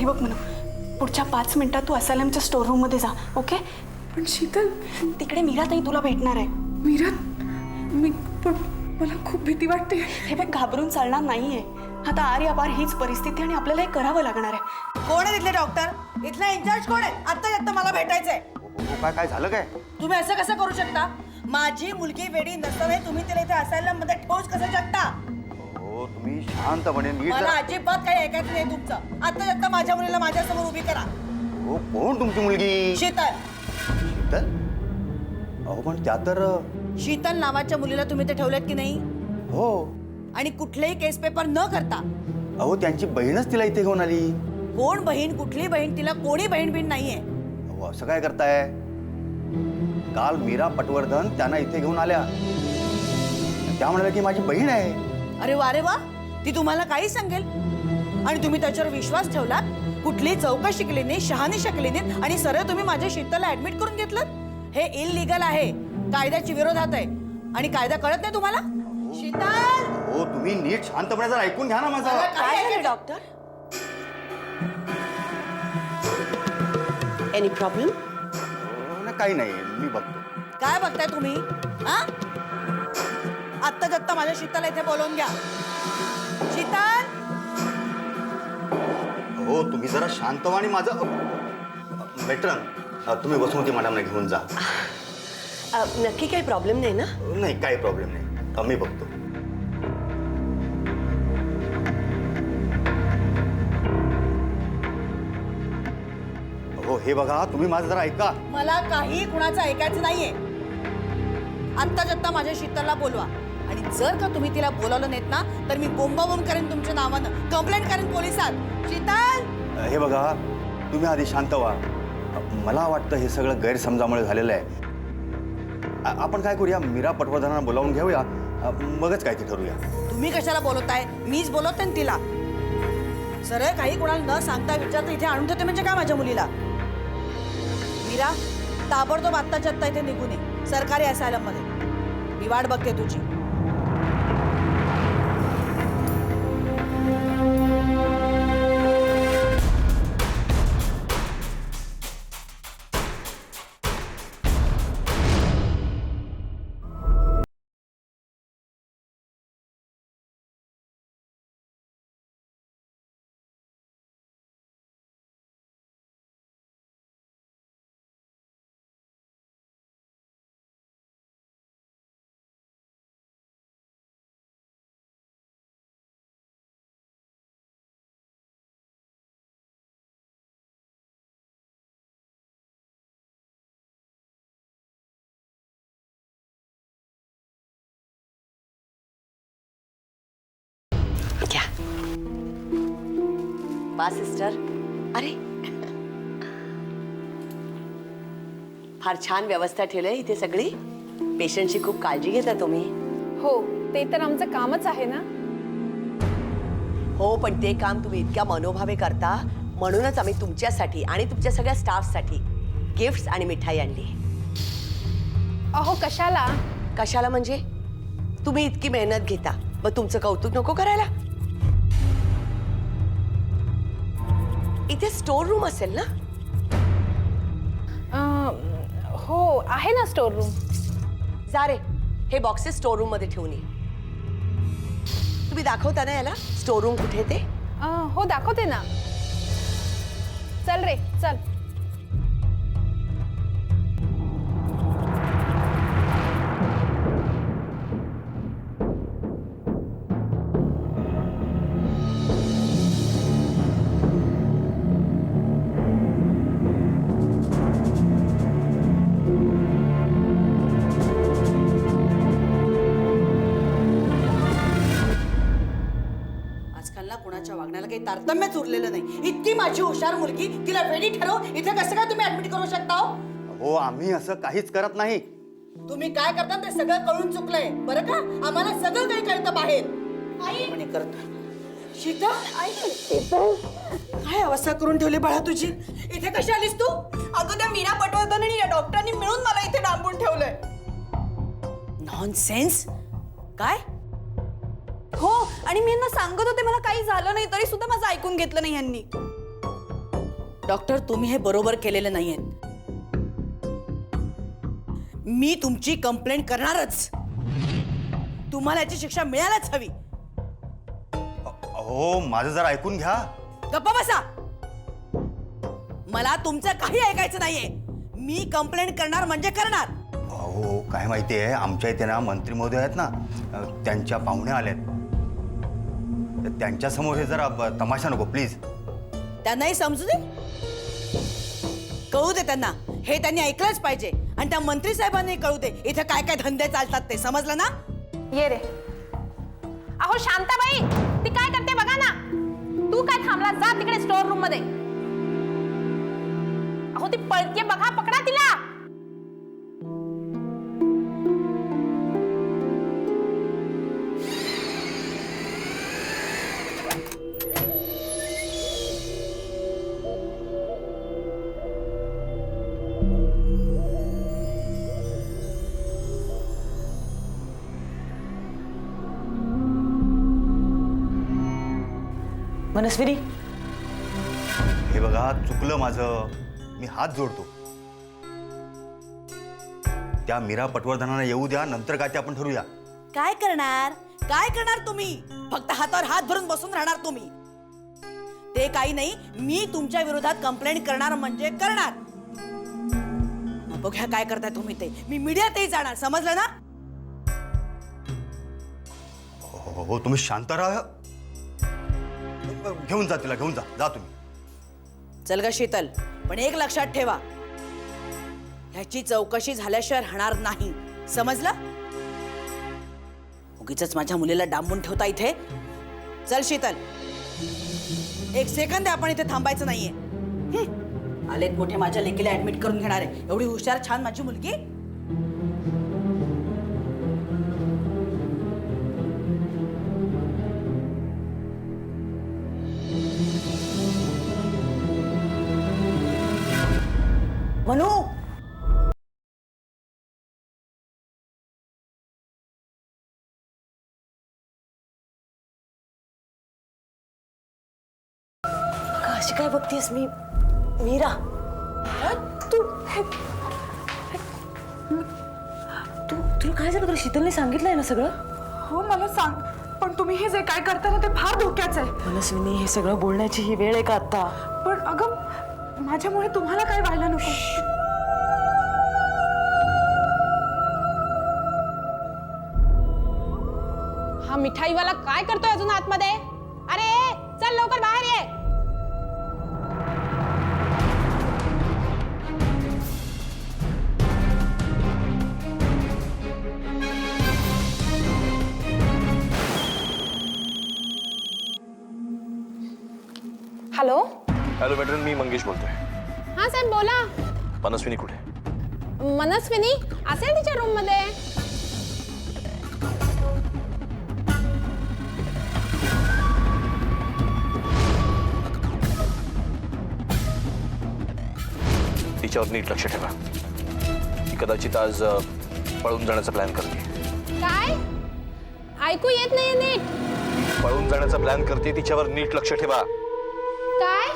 हे बघ म्हणू, पुढच्या 5 मिनिटात तू असायलमच्या स्टोर रूम मध्ये जा, ओके? पण शीतल, तिकडे मीराताई तुला भेटणार आहे. मीरा, पण मला खूप भीती वाटते. हे बघ, घाबरून चालणार नाहीये. आता आर्यापार हीच परिस्थिती आणि आपल्याला हे करावं लागणार आहे. कोण आहे तिथले डॉक्टर? इथला इंचार्ज कोण आहे? आता मला भेटायचंय. काय झालं काय? तुम्ही असं कसं करू शकता? माझी मुलगी वेडी नसताना तुम्ही तिला इथे असायलम मध्ये ठेवूच कसं शकता? हो, तुम्ही शांतपणे नीट मला अजिबात काही ऐकायचं नाही तुमचं. आता माझ्या मुलीला माझ्यासमोर उभी करा. हो, कोण तुमची मुलगी? शीतल. शीतल? अहो पण त्या तर शीतल नावाच्या मुलीला तुम्ही ते ठेवलेत की नाही? हो. आणि कुठलेही केस पेपर न करता? अहो त्यांची बहीणच तिला इथे घेऊन आली. कोण बहीण? कुठली बहीण? तिला कोणी बहीण बिण नाहीये. अहो असं काय करताय? काल मीरा पटवर्धन त्यांना इथे घेऊन आल्या. त्या म्हणाल्या की माझी बहीण आहे. अरे वा, ती तुम्हाला काही सांगेल आणि तुम्ही त्याच्यावर विश्वास ठेवलात. कुठली चौकशी केली नाही, शहानिशा केली नाही आणि सरळ तुम्ही माझ्या शीतलला ऍडमिट करून घेतलं. हे इलिगल आहे, कायद्याच्या विरोधात आहे आणि कायदा कळत नाही तुम्हाला? शीतल, हो तुम्ही नीट शांतपणे जर ऐकून घ्या ना माझं. काय झालं डॉक्टर? Any problem? काही नाही, मी बघतो. काय बघताय तुम्ही? आत्ता माझ्या शीतल इथे बोलवून घ्या. शीतल, हो तुम्ही जरा शांत व्हा आणि माझं बेटरन तुम्ही वसुमती मॅडमला घेऊन जा. नक्की काही प्रॉब्लेम नाही ना? नाही काही प्रॉब्लेम नाही, मी बघतो. हो हे बघा, तुम्ही माझं जरा ऐका. मला काही कुणाचं ऐकायचं नाहीये. आत्ता माझ्या शीतलला बोलवा आणि जर का तुम्ही तिला बोलावलं नाहीत ना तर मी बोंबाबोंब करेन तुमच्या नावानं, कंप्लेंट करेन पोलिसात. शीतल, हे बघा, तुम्ही आधी शांत व्हा. मला वाटतं हे सगळं गैरसमजामुळे झालेलं आहे. आपण काय करूया, मीरा पटवर्धनांना बोलावून घेऊया, मगच काय ते ठरूया. तुम्ही कशाला बोलवताय? मीच बोलवते ना तिला. सरळ काही कुणाला न सांगता विचारता इथे आणून ठेवते म्हणजे काय माझ्या मुलीला? मीरा, ताबडतोब आत्ताच्या आत्ता इथे निघून ये सरकारी असायलम मध्ये. मी वाट बघते तुझी. क्या बा सिस्टर, अरे फार छान व्यवस्था ठेवली इथे सगळी. पेशंटची खूप काळजी घेता तुम्ही. हो, ते तर आमचं कामच आहे ना. हो, पण ते काम तुम्ही इतक्या मनोभावे करता म्हणूनच आम्ही तुमच्यासाठी आणि तुमच्या सगळ्या स्टाफसाठी गिफ्ट्स आणि मिठाई आणली. अहो कशाला? कशाला म्हणजे? तुम्ही इतकी मेहनत घेता, मग तुमचं कौतुक नको करायला? इथे स्टोर रूम असेल ना? हो आहे ना स्टोर रूम. जा रे, हे बॉक्सेस स्टोर रूम मध्ये ठेवून ये. तुम्ही दाखवता ना याला स्टोर रूम कुठे ते? हो दाखवते ना. चल रे चल. कुणाच्या वागण्याला काही तारतम्यच उरलेलं नाही. इतकी माझी हुशार मुलगी, तिला वेडी ठरव इथे कसं काय तुम्ही ऍडमिट करू शकता? हो आम्ही असं काहीच करत नाही. तुम्ही काय करता ते सगळं कळून चुकलंय बरं का? आम्हाला सगळं काही कळतं बाहेर. आई करतो. शीतल, आई शीतल, काय अवस्था करून ठेवली बाळा तुझी? इथे कशी आलीस तू? अगं त्या मीरा पटवर्धन आणि या डॉक्टरांनी मिळून मला इथे डांबून ठेवलंय. नॉनसेन्स. काय? हो, आणि मी यांना सांगत होते मला काही झालं नाही तरी सुद्धा माझं ऐकून घेतलं नाही यांनी. डॉक्टर तुम्ही हे बरोबर केलेलं नाहीये. मी तुमची कंप्लेंट करणारच. तुम्हाला याची शिक्षा मिळायलाच हवी. हो माझं जरा ऐकून घ्या. गप्पा बसा. मला तुमचं काही ऐकायचं नाहीये. मी कंप्लेंट करणार म्हणजे करणार. हो काय माहिती आहे आमच्या इथे ना मंत्री महोदय आहेत ना त्यांच्या पाहुण्या आल्यात. त्यांच्या समोर हे जरा तमाशा नको प्लीज. त्यांनाही समजू दे. कळू दे त्यांना. हे त्यांनी ऐकलंच पाहिजे. आणि त्या मंत्री साहेबांनी कळू दे इथे काय काय धंदे चालतात ते. समजलं ना? ये रे. अहो शांताबाई, ती काय करते बघा ना. तू काय थांबला? जा तिकडे स्टोर रूम मध्ये. अहो ती पळते बघा, पकडा तिला. मनस्विनी, हे बघा चुकलं माझं. मी हात जोडतो. त्या मीरा पटवर्धनांना येऊ द्या नंतर काय ते आपण ठरवूया. काय करणार? काय करणार तुम्ही? फक्त हातावर हात धरून बसून राहणार तुम्ही? ते काही नाही. मी तुमच्या विरोधात कंप्लेंट करणार म्हणजे करणार. मग बघूया काय करताय तुम्ही ते. मी मीडियातही जाणार. समजलं ना? हो तुम्ही शांत राहा. घेऊन जा तिला. घेऊन जा तुम्ही. चल ग शीतल. पण एक लक्षात ठेवा, ह्याची चौकशी झाल्याशिवाय राहणार नाही. समजलं? उगीच माझ्या मुलीला डांबून ठेवता इथे. चल शीतल. एक सेकंद आपण इथे थांबायचं नाहीये. आलेत मोठे माझ्या लेकीला ऍडमिट करून घेणार आहे. एवढी हुशार छान माझी मुलगी. मनू. अशी काय बघतीयस? मीरा, तुला काय झालं? तुला शीतलने सांगितलंय ना सगळं? हो मला सांग. पण तुम्ही हे जे काय करता ना ते फार धोक्याचं आहे. मनस्विनी, हे सगळं बोलण्याची ही वेळ आहे का आता? पण अगं माझ्यामुळे तुम्हाला काय व्हायला नको. हा मिठाईवाला काय करतोय अजून आतमध्ये? अरे चल लवकर बाहेर ये. हॅलो. हॅलो मॅडम, मी मंगेश बोलतोय. हा साहेब बोला. मनस्विनी कुठे? मनस्विनी असेल तिच्या रूम मध्ये. तिच्यावर नीट लक्ष ठेवा. ती कदाचित आज पळून जाण्याचा प्लॅन करते. काय ऐकू येत नाही नीट? पळून जाण्याचा प्लॅन करते. तिच्यावर नीट लक्ष ठेवा. काय?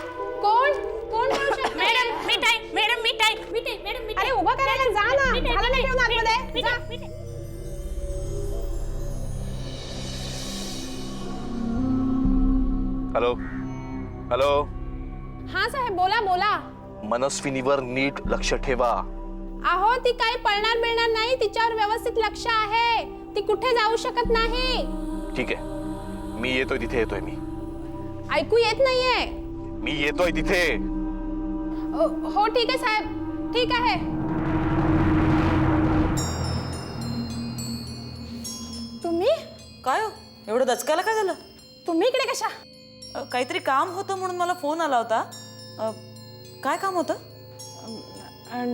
कोण कोण मॅडम मिठाई. मॅडम मिठाई. मॅडम. अरे उभा करायला जा ना. झालं नाही ठेवून आतमध्ये. जा. Hello hello. हा साहेब बोला बोला. मनस्विनीवर नीट लक्ष ठेवा. अहो ती काही पळणार मिळणार नाही. तिच्यावर व्यवस्थित लक्ष आहे. ती कुठे जाऊ शकत नाही. ठीक आहे, मी येतोय तिथे. येतोय मी. ऐकू येत नाहीये. मी येतोय तिथे. हो ठीक आहे साहेब. ठीक आहे. तुम्ही काय हो, एवढं दचकायला काय झालं? तुम्ही इकडे कशा? काहीतरी काम होतं म्हणून मला फोन आला होता. काय काम होतं?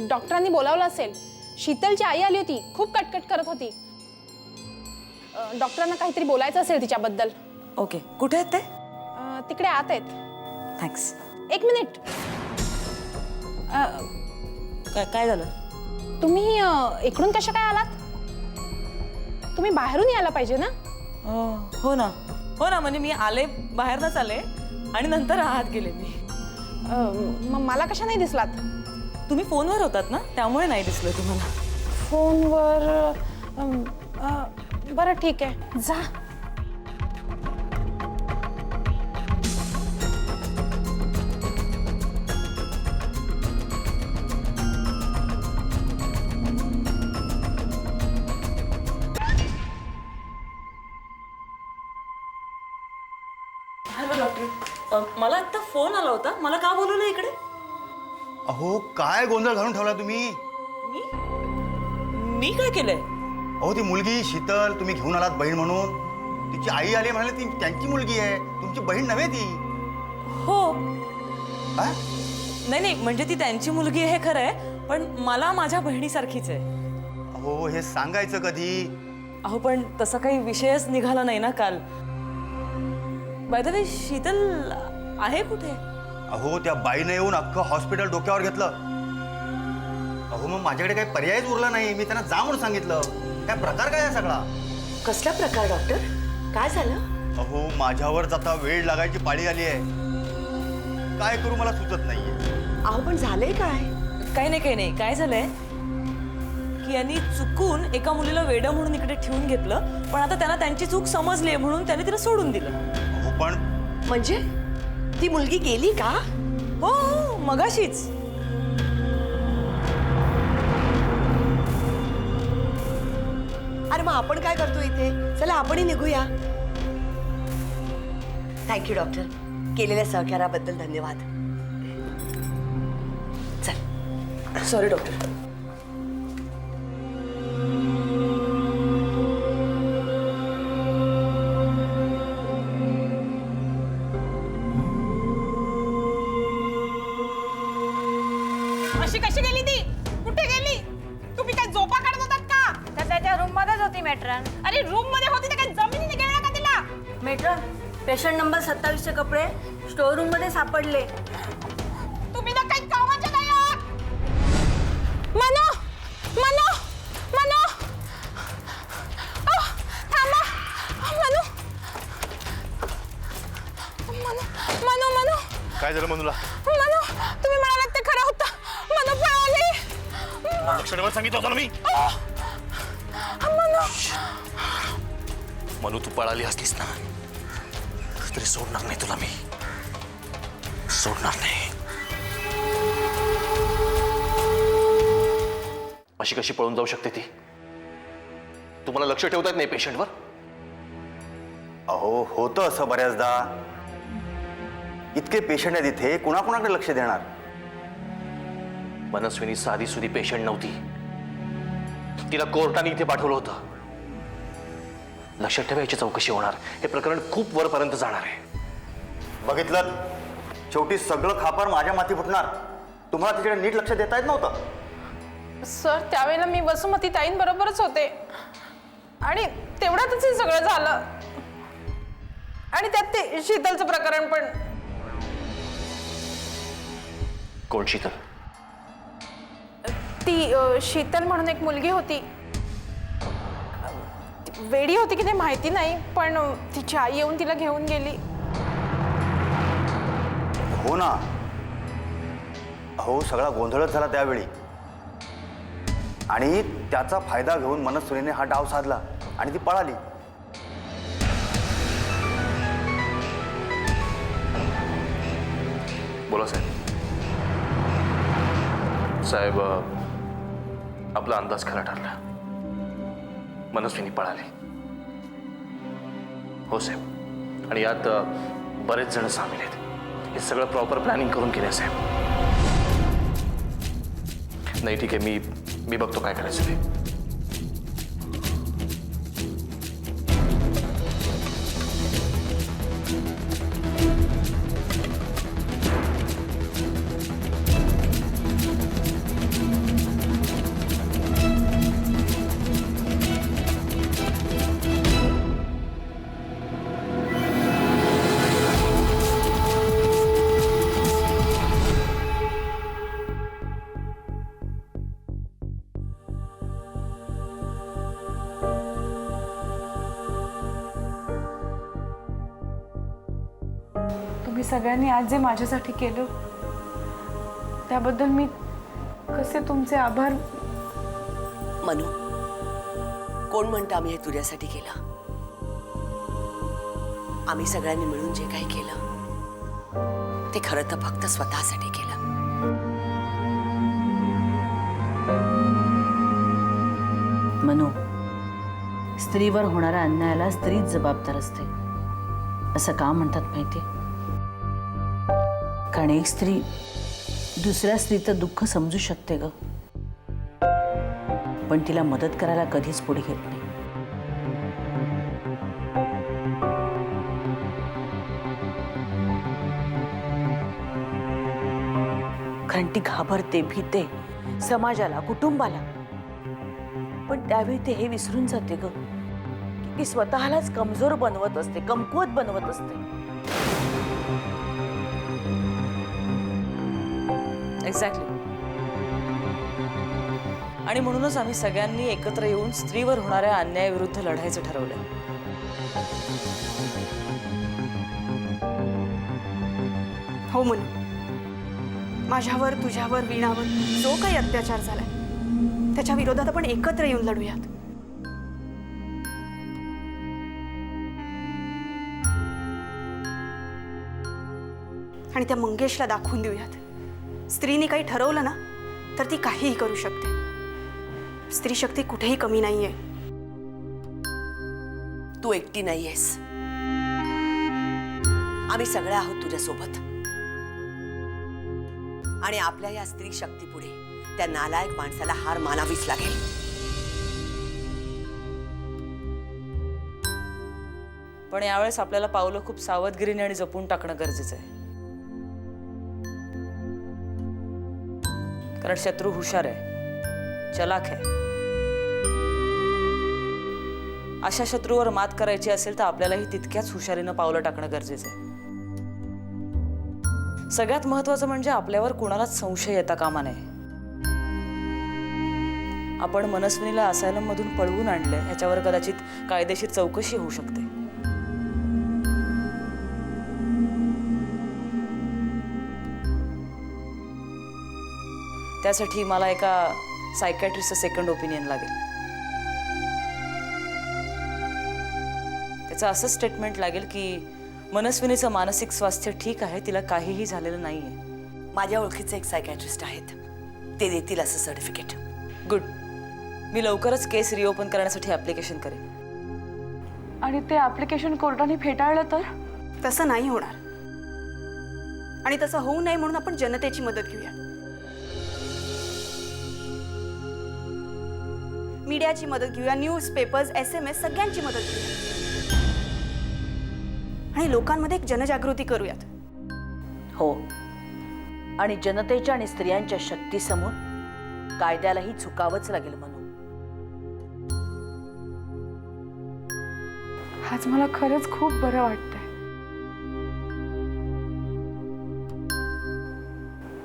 डॉक्टरांनी बोलावलं असेल. शीतलची आई आली होती. खूप कटकट करत होती. डॉक्टरांना काहीतरी बोलायचं असेल तिच्याबद्दल. ओके, कुठे आहेत ते? तिकडे आत आहेत. थँक्स. एक मिनिट. काय झालं? तुम्ही इकडून कशा काय आलात? तुम्ही बाहेरून यायला पाहिजे ना. हो ना म्हणजे मी आले, बाहेरनच आले आणि नंतर आत गेले मी. मला कशा नाही दिसलात? तुम्ही फोनवर होतात ना, त्यामुळे नाही दिसलं तुम्हाला. फोनवर बरं ठीक आहे, जा. हॅलो डॉक्टर, मला आत्ता फोन आला होता. मला का बोलवलं इकडे? अहो काय गोंधळ घालून ठेवला तुम्ही? मी काय केलंय? अहो ती मुलगी शीतल तुम्ही घेऊन आलात बहीण म्हणून. तिची आई आली म्हणाले ती त्यांची मुलगी आहे, तुमची बहीण नव्हे ती. हो. हा? नाही नाही, म्हणजे ती त्यांची मुलगी आहे खरं आहे, पण मला माझ्या बहिणीसारखीच आहे. अहो हे सांगायचं कधी? अहो पण तसा काही विषयच निघाला नाही ना काल. बाय द वे, शीतल आहे कुठे? अहो त्या बाईने येऊन अख्खं हॉस्पिटल डोक्यावर घेतलं. अहो मग माझ्याकडे काही पर्यायच उरला नाही. मी त्यांना जा म्हणून सांगितलं. काय प्रकार काय आहे सगळा? कसला प्रकार डॉक्टर? काय झालं? अहो माझ्यावर जाता वेळ लागायची पाळी आली आहे. काय करू मला सुचत नाहीये. अहो पण झालंय काय? काही नाही काही नाही. काय झालंय की यांनी चुकून एका मुलीला वेडं म्हणून इकडे ठेवून घेतलं, पण आता त्यांना त्यांची चूक समजली म्हणून त्यांनी तिला सोडून दिलं. अहो पण म्हणजे ती मुलगी गेली का? हो हो, मगाशीच. अरे मग आपण काय करतो इथे? चला आपणही निघूया. थँक्यू डॉक्टर, केलेल्या सहकार्याबद्दल धन्यवाद. चल. Sorry doctor. अशी कशी गेली ती? कुठे गेली? तुम्ही काय झोपा काढत होतात का? त्याच्या रूम मध्येच होती मॅट्रन. अरे रूम मध्ये होती तर काय जमिनीने गेला का तिला? मॅट्रन, पेशंट नंबर 27 चे कपडे स्टोर रूम मध्ये सापडले. तुम्ही ना काही कामाच्या नाही आहात. मनो मनो मनो, थांबा. मनो मनो मनो मनो काय झालं मनूला? मनो, तुम्ही म्हणालात ते खरं होतं. मनो पळाली. लक्षणवर सांगितलं होतं ना मी. मनो, मनू तू पळाली असलीस ना तरी सोडणार नाही तुला मी. सोडणार नाही. अशी कशी पळून जाऊ शकते ती? तुम्हाला लक्ष ठेवता येत नाही पेशंटवर? अहो होतं असं बऱ्याचदा. इतके पेशंट आहेत इथे, कुणाकुणाकडे लक्ष देणार? मनस्विनी साधी सुधी पेशंट नव्हती. तिला कोर्टाने इथे पाठवलं होतं. लक्षात ठेवा, याची चौकशी होणार. हे प्रकरण खूप वरपर्यंत जाणार आहे. बघितलं, शेवटी सगळं खापर माझ्या माथी फुटणार. तुम्हाला तिकडे नीट लक्ष देता येत नव्हतं. सर त्यावेळेला मी वसुमती ताईंबरोबरच होते आणि तेवढ्यातच हे सगळं झालं. आणि त्यात ते शीतलचं प्रकरण पण. कोण शीतल? ती शीतल म्हणून एक मुलगी होती. वेडी होती की नाही माहिती नाही, पण तिची आई येऊन तिला घेऊन गेली. हो ना. अहो सगळा गोंधळच झाला त्यावेळी. आणि त्याचा फायदा घेऊन मनस्विनीने हा डाव साधला आणि ती पळाली. बोला साहेब. साहेब, आपला अंदाज खरा ठरला. मनस्विनी पळाली. हो साहेब, आणि यात बरेच जण सामील आहेत. हे सगळं प्रॉपर प्लॅनिंग करून केलं साहेब. नाही ठीक आहे, मी बघतो काय करायचं ते. तुम्ही सगळ्यांनी आज जे माझ्यासाठी केलं त्याबद्दल मी कसे तुमचे आभार. मनू, कोण म्हणतं आम्ही हे तुझ्यासाठी केलं? आम्ही सगळ्यांनी मिळून जे काही केलं ते खरं तर फक्त स्वतःसाठी केलं. मनू, स्त्रीवर होणाऱ्या अन्यायाला स्त्रीच जबाबदार असते असं का म्हणतात माहिती? कारण एक स्त्री दुसऱ्या स्त्रीचं दुःख समजू शकते ग, पण तिला मदत करायला कधीच पुढे घेत नाही. कारण ती घाबरते, भीते समाजाला, कुटुंबाला, पण त्यावेळी ते हे विसरून जाते ग की ती स्वतःलाच कमजोर बनवत असते, कमकुवत बनवत असते. एक्झॅक्टली. आणि म्हणूनच आम्ही सगळ्यांनी एकत्र येऊन स्त्रीवर होणाऱ्या अन्यायाविरुद्ध लढायचं ठरवलं. हो म्हणून माझ्यावर, तुझ्यावर, वीणावर जो काही अत्याचार झालाय त्याच्या विरोधात आपण एकत्र येऊन लढूयात. आणि त्या मंगेशला दाखवून देऊयात, स्त्रीने काही ठरवलं ना तर ती काहीही करू शकते. स्त्री शक्ती कुठेही कमी नाहीये. तू एकटी नाहीयेस, आम्ही सगळे आहोत तुझ्यासोबत. आणि आपल्या या स्त्री शक्तीपुढे त्या नालायक माणसाला हार मानावीच लागेल. पण यावेळेस आपल्याला पावलं खूप सावधगिरीने आणि जपून टाकणं गरजेचं आहे. कारण शत्रू हुशार आहे, चलाख आहे. अशा शत्रूवर मात करायची असेल तर आपल्यालाही तितक्याच हुशारीनं पावलं टाकणं गरजेचं आहे. सगळ्यात महत्त्वाचं म्हणजे आपल्यावर कुणालाच संशय येता कामा नये. आपण मनस्विनीला असायलम मधून पळवून आणले ह्याच्यावर कदाचित कायदेशीर चौकशी होऊ शकते. त्यासाठी मला एका सायकॅट्रिस्टचं सेकंड ओपिनियन लागेल. त्याचं असं स्टेटमेंट लागेल की मनस्विनीचं मानसिक स्वास्थ्य ठीक आहे, तिला काहीही झालेलं नाहीये. माझ्या ओळखीचे एक सायकॅट्रिस्ट आहेत, ते देतील असं सर्टिफिकेट. गुड. मी लवकरच केस रिओपन करण्यासाठी ॲप्लिकेशन करेन. आणि ते ॲप्लिकेशन कोर्टाने फेटाळलं तर? तसं नाही होणार. आणि तसं होऊ नये म्हणून आपण जनतेची मदत घेऊया. मीडियाची मदत घेऊया, न्यूजपेपर्स, SMS सगळ्यांची मदत घेऊया आणि लोकांमध्ये एक जनजागृती करूयात. हो, आणि जनतेच्या आणि स्त्रियांच्या शक्तीसमोर कायद्यालाही झुकावंच लागेल म्हणून. आज मला खरंच खूप बरं वाटतंय.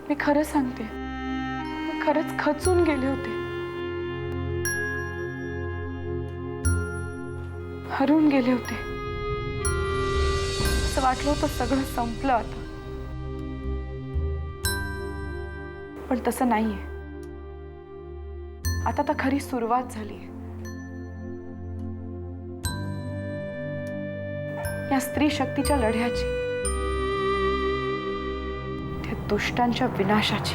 मी खरं सांगते, मी खरंच खचून गेले होते, हरून गेले होते. असं वाटलं होतं सगळं संपलं आता, पण तसं नाहीये. आता तर खरी सुरुवात झालीये. या स्त्री शक्तीच्या लढ्याची, त्या दुष्टांच्या विनाशाची.